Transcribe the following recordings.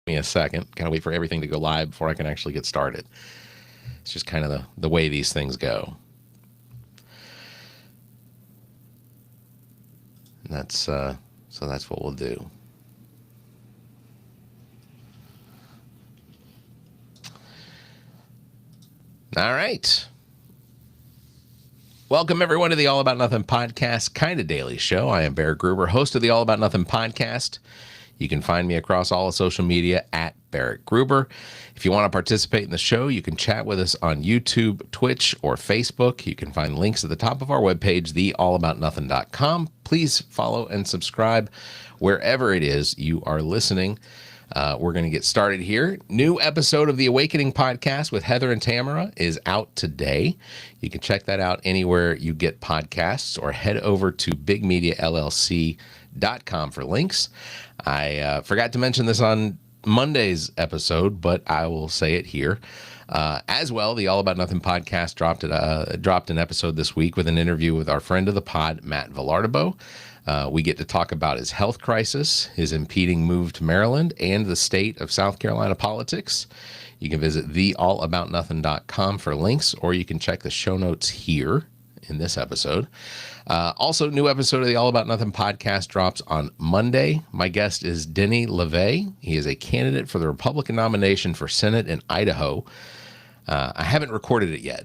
me a second. Gotta wait for everything to go live before I can actually get started. It's just kind of the way these things go. And that's so that's what we'll do. All right. Welcome, everyone, to the All About Nothing podcast, kind of daily show. I am Barrett Gruber, host of the All About Nothing podcast. You can find me across all of social media at Barrett Gruber. If you want to participate in the show, you can chat with us on YouTube, Twitch, or Facebook. You can find links at the top of our webpage, theallaboutnothing.com. Please follow and subscribe wherever it is you are listening. We're going to get started here. New episode of the Awakening podcast with Heather and Tamara is out today. You can check that out anywhere you get podcasts or head over to bigmediallc.com for links. I forgot to mention this on Monday's episode, but I will say it here. As well, the All About Nothing podcast dropped an episode this week with an interview with our friend of the pod, Matt Villardo. We get to talk about his health crisis, his impeding move to Maryland, and the state of South Carolina politics. You can visit theallaboutnothing.com for links, or you can check the show notes here in this episode. Also, new episode of the All About Nothing podcast drops on Monday. My guest is Denny LeVay. He is a candidate for the Republican nomination for Senate in Idaho. I haven't recorded it yet,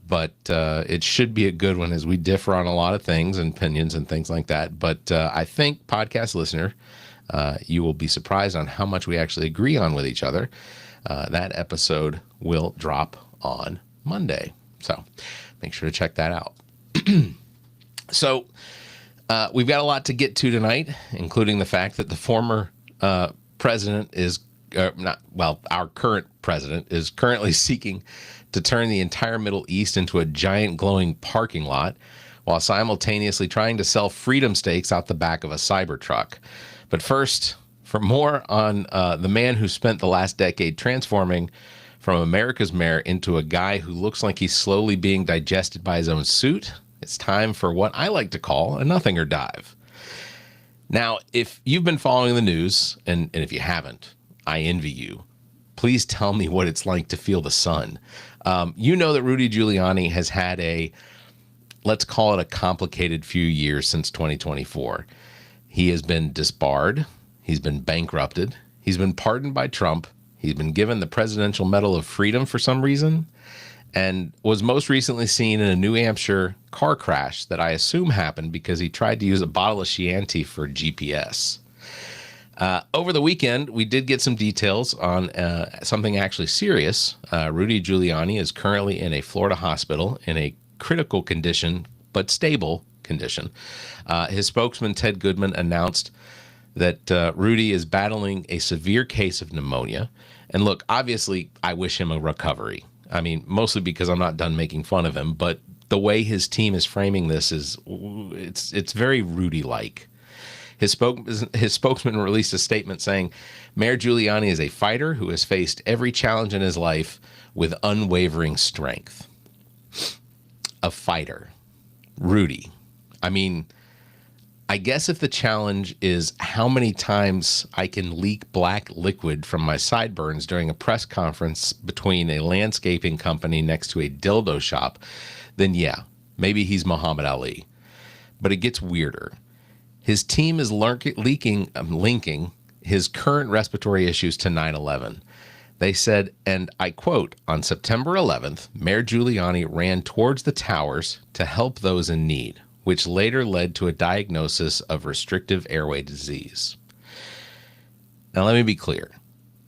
but it should be a good one as we differ on a lot of things and opinions and things like that. But I think, podcast listener, you will be surprised on how much we actually agree on with each other. That episode will drop on Monday. So make sure to check that out. So we've got a lot to get to tonight, including the fact that the former president is our current president is currently seeking to turn the entire Middle East into a giant glowing parking lot while simultaneously trying to sell freedom steaks out the back of a Cybertruck. But first, for more on the man who spent the last decade transforming from America's mayor into a guy who looks like he's slowly being digested by his own suit, it's time for what I like to call a nothing or dive. Now, if you've been following the news, and if you haven't, I envy you. Please tell me what it's like to feel the sun. You know that Rudy Giuliani has had let's call it a complicated few years since 2024. He has been disbarred. He's been bankrupted. He's been pardoned by Trump. He's been given the Presidential Medal of Freedom for some reason, and was most recently seen in a New Hampshire car crash that I assume happened because he tried to use a bottle of Chianti for GPS. Over the weekend, we did get some details on something actually serious. Rudy Giuliani is currently in a Florida hospital in a critical condition, but stable condition. His spokesman, Ted Goodman, announced that Rudy is battling a severe case of pneumonia. And look, obviously, I wish him a recovery. I mean, mostly because I'm not done making fun of him, but the way his team is framing this it's very Rudy-like. His spokesman released a statement saying, Mayor Giuliani is a fighter who has faced every challenge in his life with unwavering strength. A fighter. Rudy. I mean, I guess if the challenge is how many times I can leak black liquid from my sideburns during a press conference between a landscaping company next to a dildo shop, then yeah, maybe he's Muhammad Ali. But it gets weirder. His team is linking his current respiratory issues to 9/11. They said, and I quote, on September 11th, Mayor Giuliani ran towards the towers to help those in need, which later led to a diagnosis of restrictive airway disease. Now, let me be clear.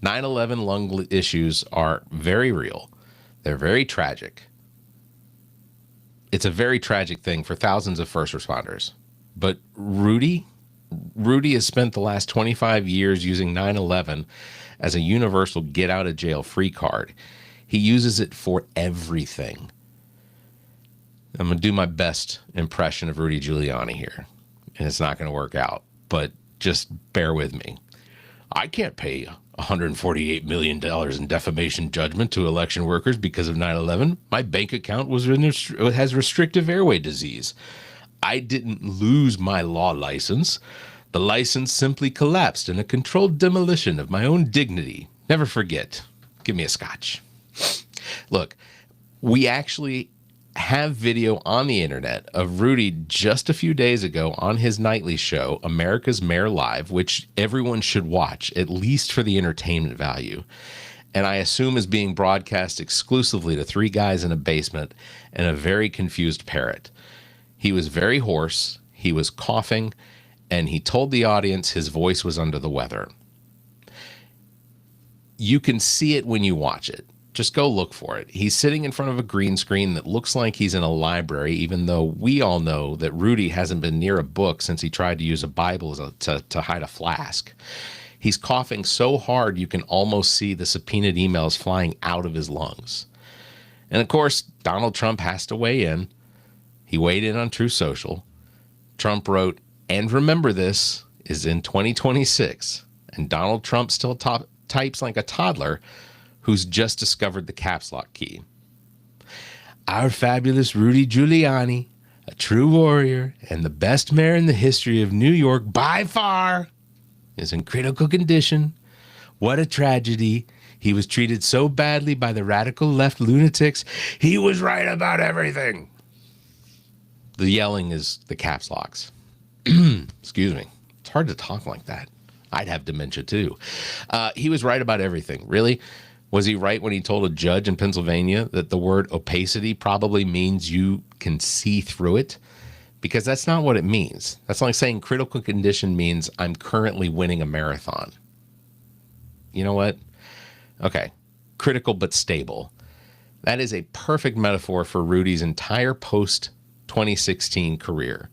9/11 lung issues are very real. They're very tragic. It's a very tragic thing for thousands of first responders. But Rudy has spent the last 25 years using 9/11 as a universal get-out-of-jail-free card. He uses it for everything. I'm going to do my best impression of Rudy Giuliani here, and it's not going to work out, but just bear with me. I can't pay $148 million in defamation judgment to election workers because of 9/11. My bank account has restrictive airway disease. I didn't lose my law license. The license simply collapsed in a controlled demolition of my own dignity. Never forget. Give me a scotch. Look, we actually have video on the internet of Rudy just a few days ago on his nightly show, America's Mayor Live, which everyone should watch, at least for the entertainment value. And I assume is being broadcast exclusively to three guys in a basement and a very confused parrot. He was very hoarse, he was coughing, and he told the audience his voice was under the weather. You can see it when you watch it. Just go look for it. He's sitting in front of a green screen that looks like he's in a library, even though we all know that Rudy hasn't been near a book since he tried to use a Bible to hide a flask. He's coughing so hard you can almost see the subpoenaed emails flying out of his lungs. And of course, Donald Trump has to weigh in. He weighed in on Truth Social. Trump wrote, "And remember this is in 2026." And Donald Trump still types like a toddler who's just discovered the caps lock key. "Our fabulous Rudy Giuliani, a true warrior and the best mayor in the history of New York by far, is in critical condition. What a tragedy. He was treated so badly by the radical left lunatics. He was right about everything." The yelling is the caps locks. Excuse me. It's hard to talk like that. I'd have dementia too. He was right about everything. Really? Was he right when he told a judge in Pennsylvania that the word opacity probably means you can see through it? Because that's not what it means. That's like saying critical condition means I'm currently winning a marathon. You know what? Okay. Critical but stable. That is a perfect metaphor for Rudy's entire post-2016 career.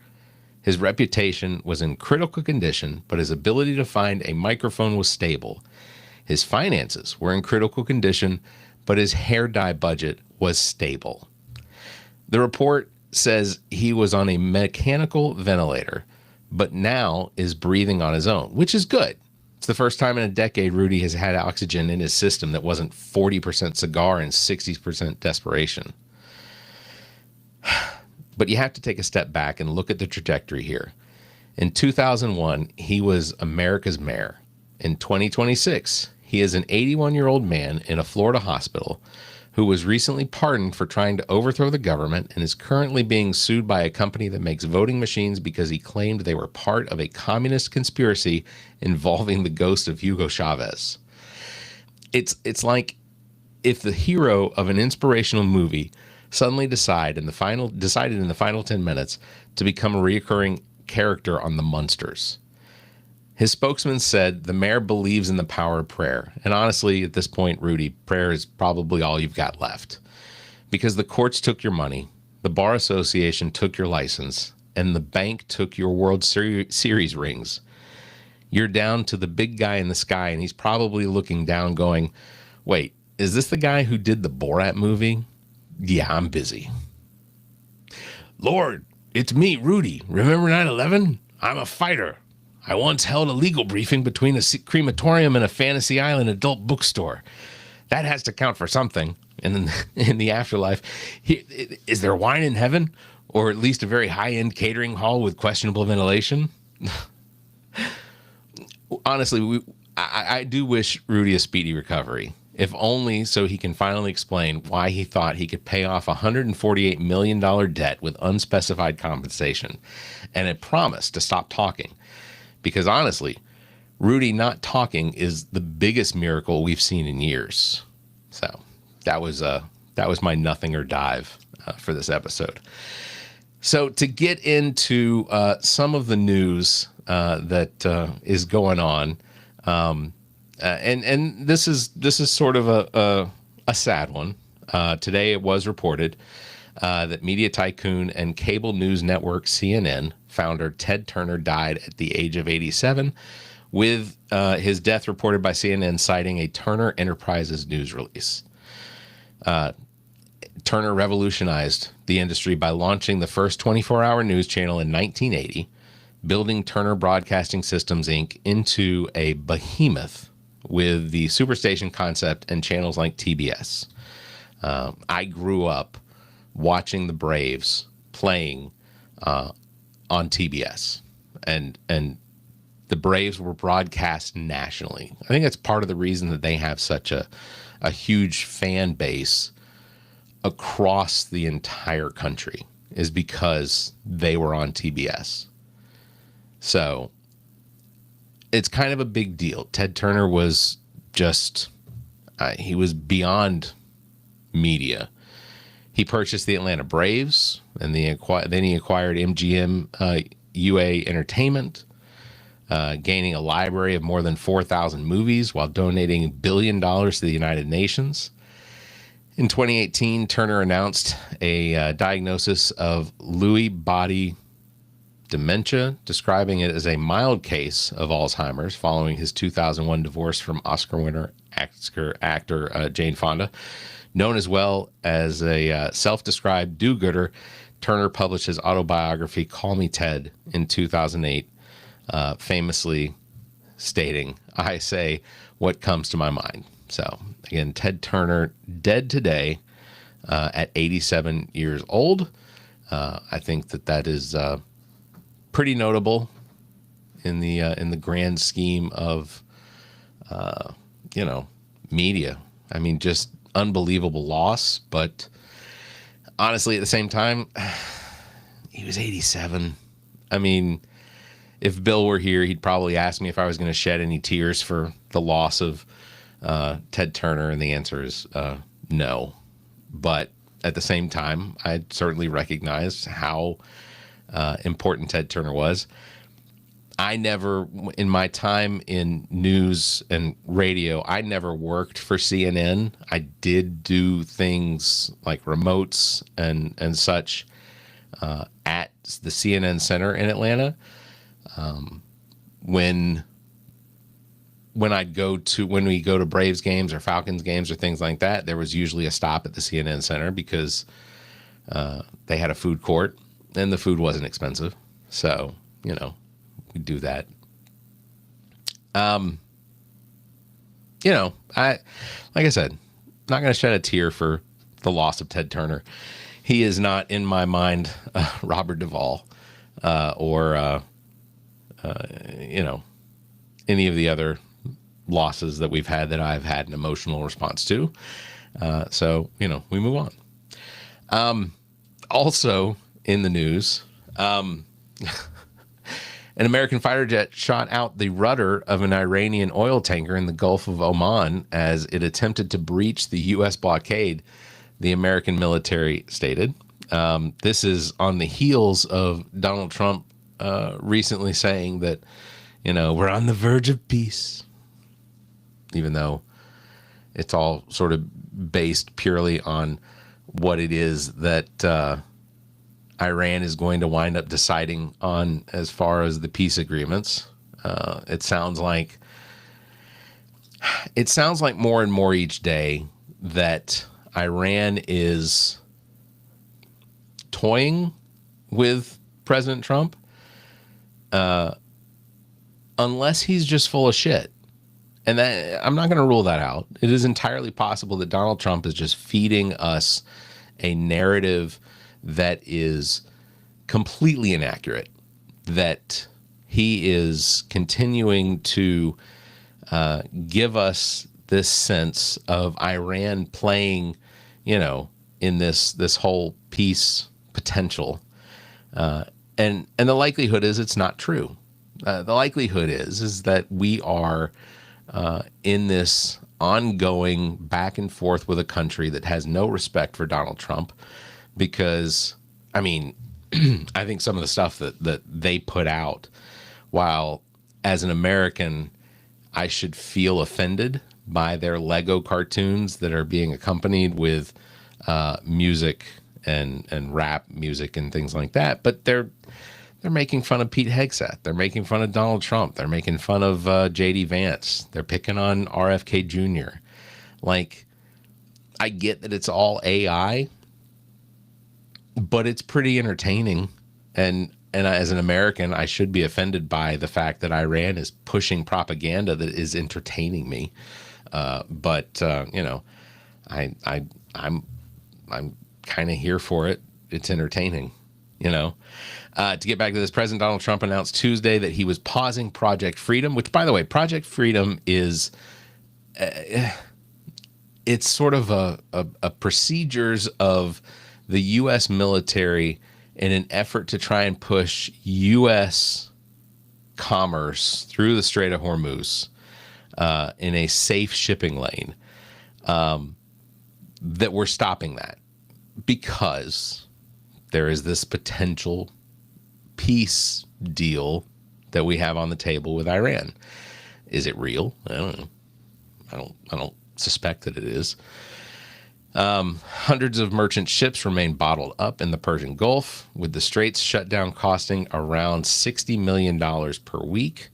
His reputation was in critical condition, but his ability to find a microphone was stable. His finances were in critical condition, but his hair dye budget was stable. The report says he was on a mechanical ventilator, but now is breathing on his own, which is good. It's the first time in a decade Rudy has had oxygen in his system that wasn't 40% cigar and 60% desperation. But you have to take a step back and look at the trajectory here. In 2001, he was America's mayor. In 2026, he is an 81-year-old man in a Florida hospital who was recently pardoned for trying to overthrow the government and is currently being sued by a company that makes voting machines because he claimed they were part of a communist conspiracy involving the ghost of Hugo Chavez. It's like if the hero of an inspirational movie suddenly decided in the final 10 minutes to become a recurring character on The Munsters. His spokesman said the mayor believes in the power of prayer. And honestly, at this point, Rudy, prayer is probably all you've got left. Because the courts took your money, the Bar Association took your license, and the bank took your World Series rings. You're down to the big guy in the sky, and he's probably looking down going, wait, is this the guy who did the Borat movie? Yeah, I'm busy. Lord, it's me, Rudy. Remember 9/11? I'm a fighter. I once held a legal briefing between a crematorium and a Fantasy Island adult bookstore. That has to count for something. And in the afterlife, is there wine in heaven? Or at least a very high-end catering hall with questionable ventilation? Honestly, I do wish Rudy a speedy recovery, if only so he can finally explain why he thought he could pay off a $148 million debt with unspecified compensation and had promised to stop talking. Because honestly, Rudy not talking is the biggest miracle we've seen in years. So that was my nothing or dive for this episode. So to get into some of the news that is going on, and this is sort of a sad one. Today it was reported that media tycoon and cable news network CNN founder Ted Turner died at the age of 87, with his death reported by CNN citing a Turner Enterprises news release. Turner revolutionized the industry by launching the first 24-hour news channel in 1980, building Turner Broadcasting Systems, Inc. into a behemoth with the superstation concept and channels like TBS. I grew up watching the Braves playing on TBS, and the Braves were broadcast nationally. I think that's part of the reason that they have such a huge fan base across the entire country, is because they were on TBS. So it's kind of a big deal. Ted Turner was just, he was beyond media. He purchased the Atlanta Braves, and then he acquired MGM UA Entertainment, gaining a library of more than 4,000 movies while donating $1 billion to the United Nations. In 2018, Turner announced a diagnosis of Lewy body dementia, describing it as a mild case of Alzheimer's following his 2001 divorce from Oscar winner actor Jane Fonda. Known as well as a self-described do-gooder, Turner published his autobiography, Call Me Ted, in 2008, famously stating, "I say what comes to my mind." So, again, Ted Turner, dead today at 87 years old. I think that is pretty notable in the grand scheme of, media. I mean, just unbelievable loss, but honestly, at the same time, he was 87. I mean, if Bill were here, he'd probably ask me if I was going to shed any tears for the loss of Ted Turner, and the answer is no. But at the same time, I certainly recognize how important Ted Turner was. I never, in my time in news and radio, I never worked for CNN. I did do things like remotes and such at the CNN Center in Atlanta. When we go to Braves games or Falcons games or things like that, there was usually a stop at the CNN Center because they had a food court and the food wasn't expensive. So, we do that. Like I said, not going to shed a tear for the loss of Ted Turner. He is not, in my mind, Robert Duvall or any of the other losses that we've had that I've had an emotional response to. So, we move on. Also in the news, an American fighter jet shot out the rudder of an Iranian oil tanker in the Gulf of Oman as it attempted to breach the U.S. blockade, the American military stated. This is on the heels of Donald Trump recently saying that, we're on the verge of peace, even though it's all sort of based purely on what it is that Iran is going to wind up deciding on as far as the peace agreements. It sounds like more and more each day that Iran is toying with President Trump, unless he's just full of shit. And that, I'm not going to rule that out. It is entirely possible that Donald Trump is just feeding us a narrative that is completely inaccurate, that he is continuing to give us this sense of Iran playing, in this whole peace potential. And the likelihood is it's not true. The likelihood is that we are in this ongoing back and forth with a country that has no respect for Donald Trump, because, I mean, I think some of the stuff that they put out, while as an American, I should feel offended by their Lego cartoons that are being accompanied with music and rap music and things like that. But they're making fun of Pete Hegseth. They're making fun of Donald Trump. They're making fun of J.D. Vance. They're picking on RFK Jr. Like, I get that it's all AI, but it's pretty entertaining. And as an American, I should be offended by the fact that Iran is pushing propaganda that is entertaining me. But I'm kind of here for it. It's entertaining. you know. To get back to this, President Donald Trump announced Tuesday that he was pausing Project Freedom, which, by the way, Project Freedom is it's sort of a procedures of the U.S. military in an effort to try and push U.S. commerce through the Strait of Hormuz in a safe shipping lane. That we're stopping that because there is this potential peace deal that we have on the table with Iran. Is it real? I don't know. I don't suspect that it is. Hundreds of merchant ships remain bottled up in the Persian Gulf, with the straits shutdown costing around $60 million per week,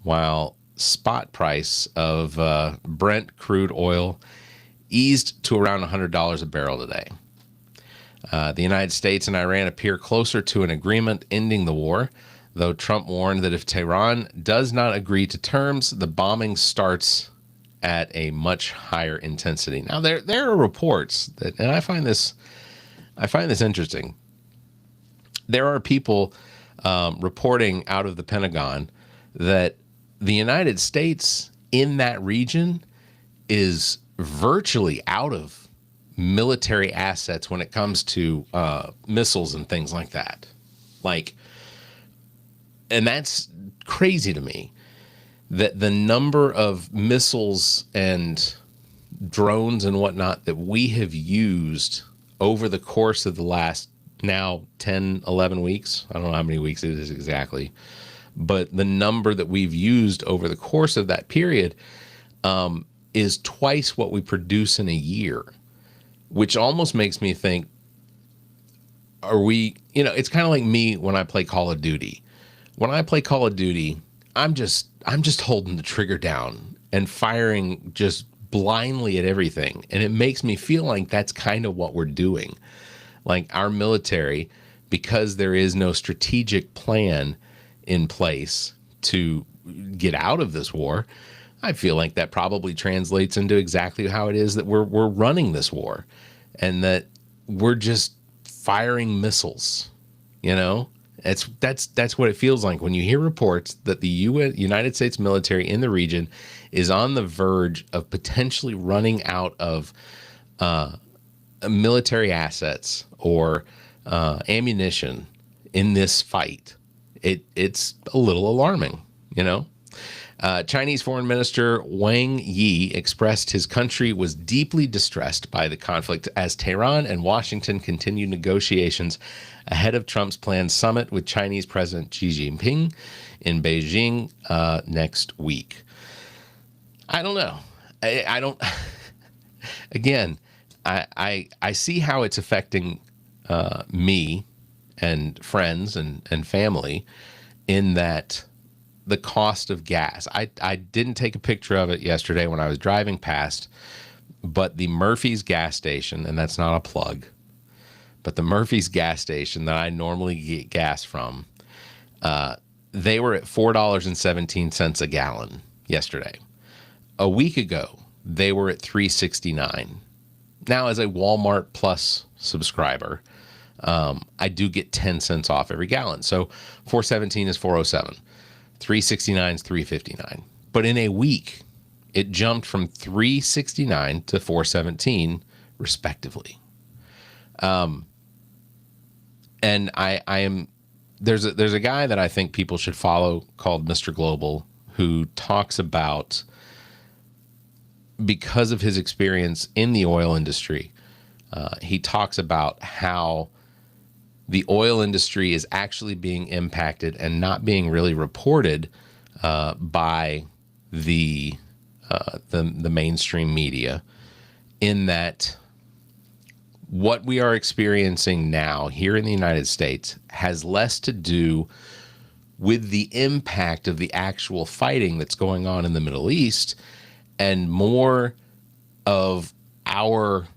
while spot price of Brent crude oil eased to around $100 a barrel today. The United States and Iran appear closer to an agreement ending the war, though Trump warned that if Tehran does not agree to terms, the bombing starts at a much higher intensity. Now, there are reports that, and I find this interesting. There are people reporting out of the Pentagon that the United States in that region is virtually out of military assets when it comes to missiles and things like that. And that's crazy to me, that the number of missiles and drones and whatnot that we have used over the course of the last now 10, 11 weeks. I don't know how many weeks it is exactly, but the number that we've used over the course of that period is twice what we produce in a year, which almost makes me think, are we, it's kind of like me when I play Call of Duty. When I play Call of Duty, I'm just holding the trigger down and firing just blindly at everything. And it makes me feel like that's kind of what we're doing. Like our military, because there is no strategic plan in place to get out of this war, I feel like that probably translates into exactly how it is that we're running this war, and that we're just firing missiles. That's what it feels like when you hear reports that the United States military in the region is on the verge of potentially running out of military assets or ammunition in this fight. It's a little alarming, Chinese Foreign Minister Wang Yi expressed his country was deeply distressed by the conflict as Tehran and Washington continue negotiations ahead of Trump's planned summit with Chinese President Xi Jinping in Beijing next week. I don't know. I don't. Again, I see how it's affecting me and friends and family, in that the cost of gas. I didn't take a picture of it yesterday when I was driving past, but the Murphy's gas station, and that's not a plug, but the Murphy's gas station that I normally get gas from, they were at $4.17 a gallon yesterday. A week ago, they were at $3.69. Now, as a Walmart Plus subscriber, I do get 10 cents off every gallon. So $4.17 is $4.07. $3.69 is $3.59. But in a week, it jumped from $3.69 to $4.17, respectively. And I am there's a guy that I think people should follow called Mr. Global, who talks about, because of his experience in the oil industry, he talks about how the oil industry is actually being impacted and not being really reported by the mainstream media, in that what we are experiencing now here in the United States has less to do with the impact of the actual fighting that's going on in the Middle East, and more of our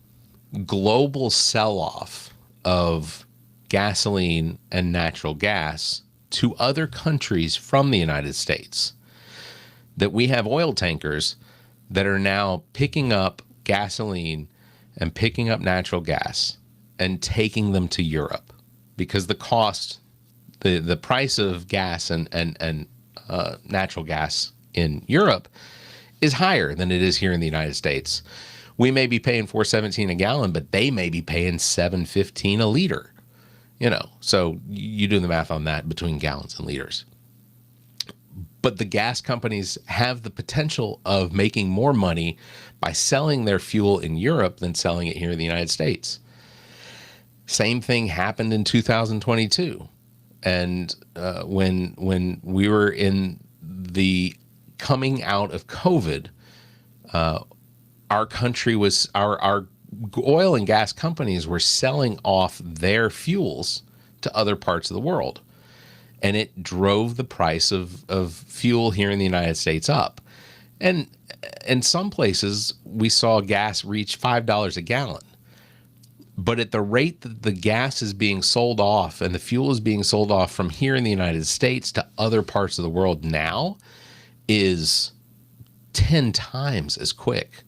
global sell-off of gasoline and natural gas to other countries from the United States. That we have oil tankers that are now picking up gasoline and picking up natural gas and taking them to Europe. because the cost, the price of gas and natural gas in Europe is higher than it is here in the United States. We may be paying $4.17 a gallon, but they may be paying $7.15 a liter. So you do the math on that between gallons and liters. But the gas companies have the potential of making more money by selling their fuel in Europe than selling it here in the United States. Same thing happened in 2022. And when we were in the coming out of COVID, our country was, our oil and gas companies were selling off their fuels to other parts of the world. And it drove the price of fuel here in the United States up. And in some places, we saw gas reach $5 a gallon. But at the rate that the gas is being sold off and the fuel is being sold off from here in the United States to other parts of the world now is 10 times as quick.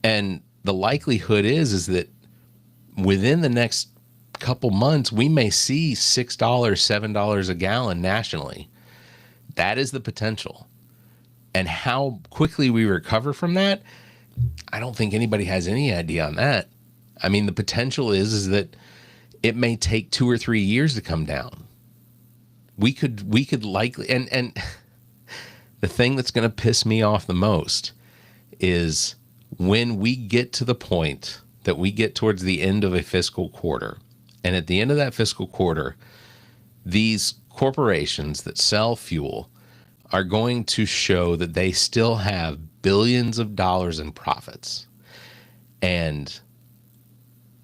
And the likelihood is that within the next couple months, we may see $6, $7 a gallon nationally. That is the potential. And how quickly we recover from that, I don't think anybody has any idea on that. I mean, the potential is that it may take 2 or 3 years to come down. We could likely, and the thing that's going to piss me off the most is when we get to the point that we get towards the end of a fiscal quarter. And at the end of that fiscal quarter, these corporations that sell fuel are going to show that they still have billions of dollars in profits. And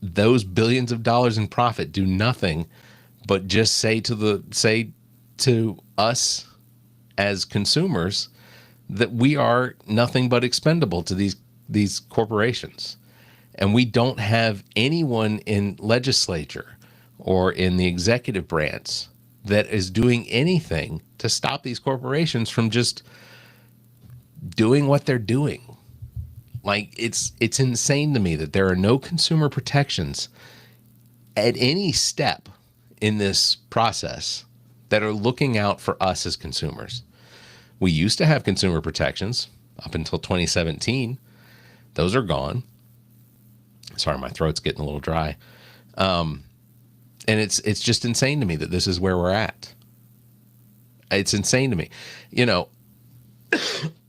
those billions of dollars in profit do nothing but just say to us as consumers that we are nothing but expendable to these corporations. And we don't have anyone in legislature or in the executive branch that is doing anything to stop these corporations from just doing what they're doing. Like, it's insane to me that there are no consumer protections at any step in this process that are looking out for us as consumers. We used to have consumer protections up until 2017. Those are gone. Sorry, my throat's getting a little dry. And it's just insane to me that this is where we're at. It's insane to me.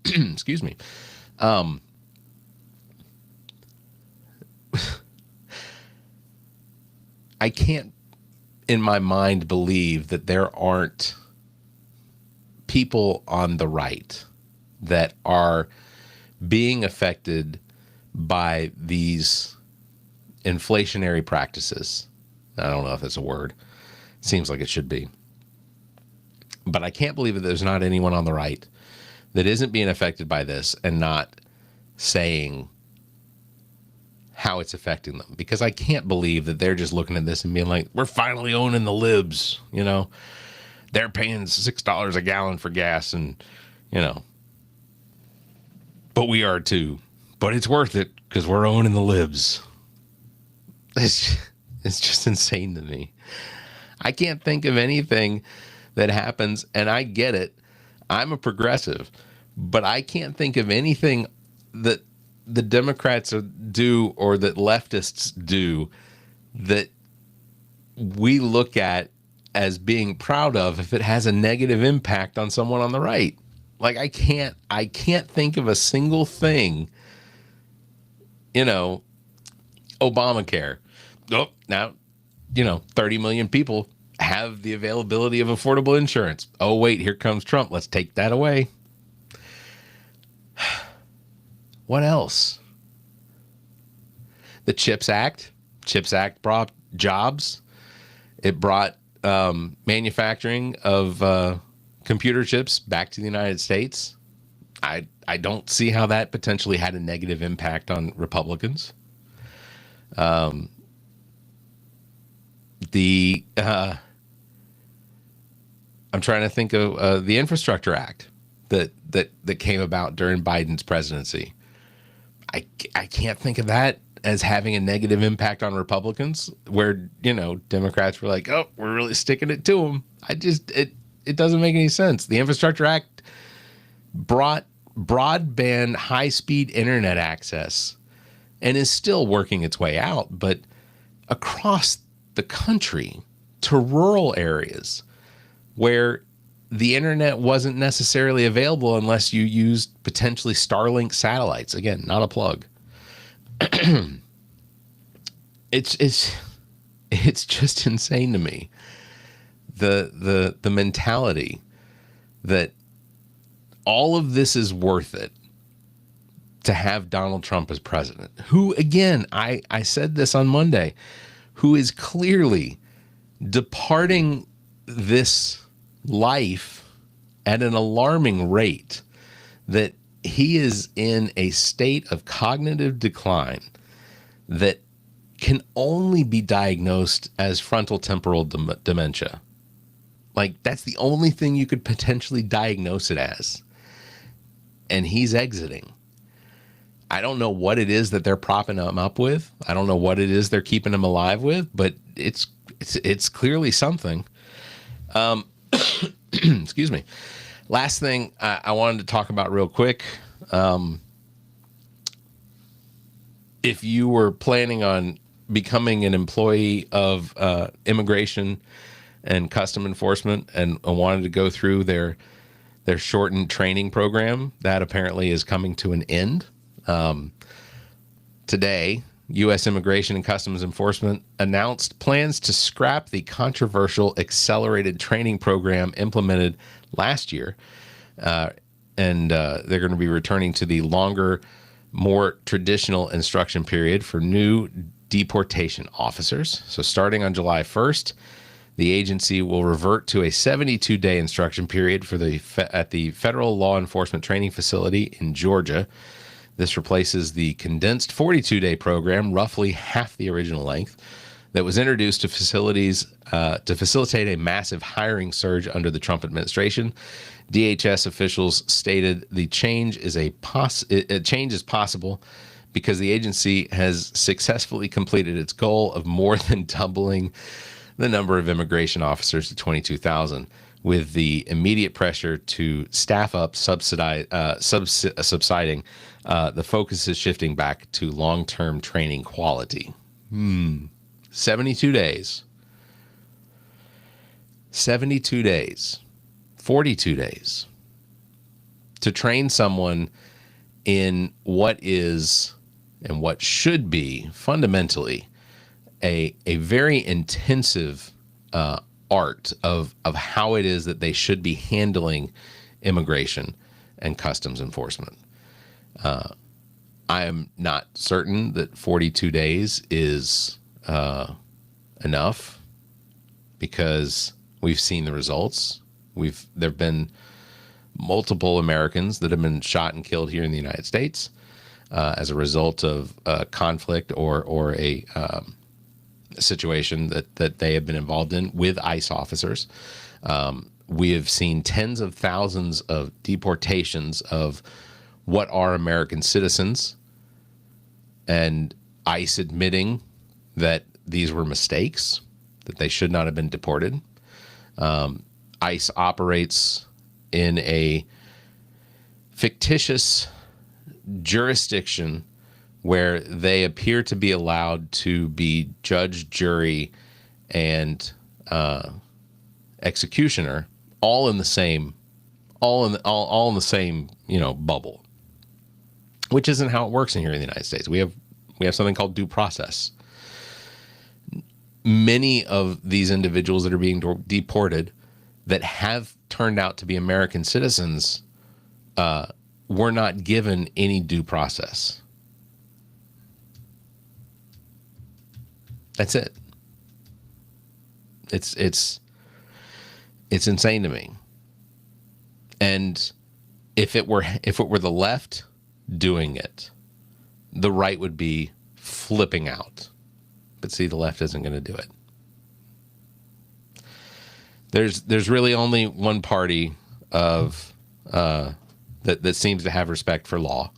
Excuse me. I can't, in my mind, believe that there aren't people on the right that are being affected by these inflationary practices. I don't know if that's a word. Seems like it should be. But I can't believe that there's not anyone on the right that isn't being affected by this and not saying how it's affecting them. Because I can't believe that they're just looking at this and being like, we're finally owning the libs, They're paying $6 a gallon for gas and, but we are too. But it's worth it because we're owning the libs. It's just insane to me. I can't think of anything that happens, and I get it. I'm a progressive, but I can't think of anything that the Democrats do or that leftists do that we look at as being proud of if it has a negative impact on someone on the right. Like, I can't think of a single thing, Obamacare. Oh, now, 30 million people have the availability of affordable insurance. Oh, wait, here comes Trump. Let's take that away. What else? The CHIPS Act. CHIPS Act brought jobs. It brought manufacturing of computer chips back to the United States. I don't see how that potentially had a negative impact on Republicans. I'm trying to think of the Infrastructure Act that came about during Biden's presidency. I can't think of that as having a negative impact on Republicans, where, Democrats were like, oh, we're really sticking it to them. It doesn't make any sense. The Infrastructure Act brought broadband high-speed internet access and is still working its way out, but across the country to rural areas where the internet wasn't necessarily available unless you used potentially Starlink satellites. Again, not a plug. It's just insane to me. The mentality that all of this is worth it to have Donald Trump as president, who, again, I said this on Monday, who is clearly departing this life at an alarming rate, that he is in a state of cognitive decline that can only be diagnosed as frontal temporal dementia. Like, that's the only thing you could potentially diagnose it as. And he's exiting. I don't know what it is that they're propping him up with. I don't know what it is they're keeping him alive with, but it's clearly something. Excuse me. Last thing I wanted to talk about real quick. If you were planning on becoming an employee of Immigration and Custom Enforcement and wanted to go through their shortened training program, that apparently is coming to an end. Today, U.S. Immigration and Customs Enforcement announced plans to scrap the controversial accelerated training program implemented last year. And they're going to be returning to the longer, more traditional instruction period for new deportation officers. So starting on July 1st, the agency will revert to a 72-day instruction period at the Federal Law Enforcement Training Facility in Georgia. This replaces the condensed 42-day program, roughly half the original length, that was introduced to facilities to facilitate a massive hiring surge under the Trump administration. DHS officials stated the change is possible because the agency has successfully completed its goal of more than doubling the number of immigration officers to 22,000. With the immediate pressure to staff up subsiding, the focus is shifting back to long-term training quality. 72 days. 72 days. 42 days. To train someone in what is and what should be fundamentally a very intensive art of how it is that they should be handling immigration and customs enforcement. I am not certain that 42 days is enough, because we've seen the results. There have been multiple Americans that have been shot and killed here in the United States as a result of conflict or a situation that they have been involved in with ICE officers. We have seen tens of thousands of deportations of what are American citizens, and ICE admitting that these were mistakes, that they should not have been deported. ICE operates in a fictitious jurisdiction where they appear to be allowed to be judge, jury, and executioner, all in the same bubble, which isn't how it works in here in the United States. We have something called due process. Many of these individuals that are being deported that have turned out to be American citizens were not given any due process. That's it. It's insane to me. And if it were the left doing it, the right would be flipping out. But see, the left isn't going to do it. There's really only one party of that seems to have respect for law,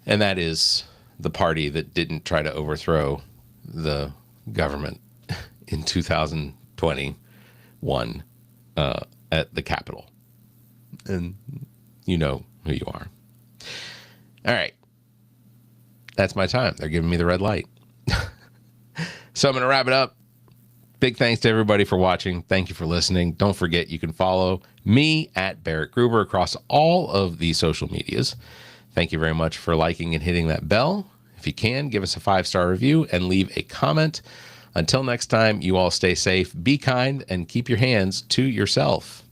and that is the party that didn't try to overthrow the government in 2021 at the Capitol. And you know who you are. All right. That's my time. They're giving me the red light. So I'm going to wrap it up. Big thanks to everybody for watching. Thank you for listening. Don't forget, you can follow me at Barrett Gruber across all of the social medias. Thank you very much for liking and hitting that bell. If you can, give us a 5-star review and leave a comment. Until next time, you all stay safe, be kind, and keep your hands to yourself.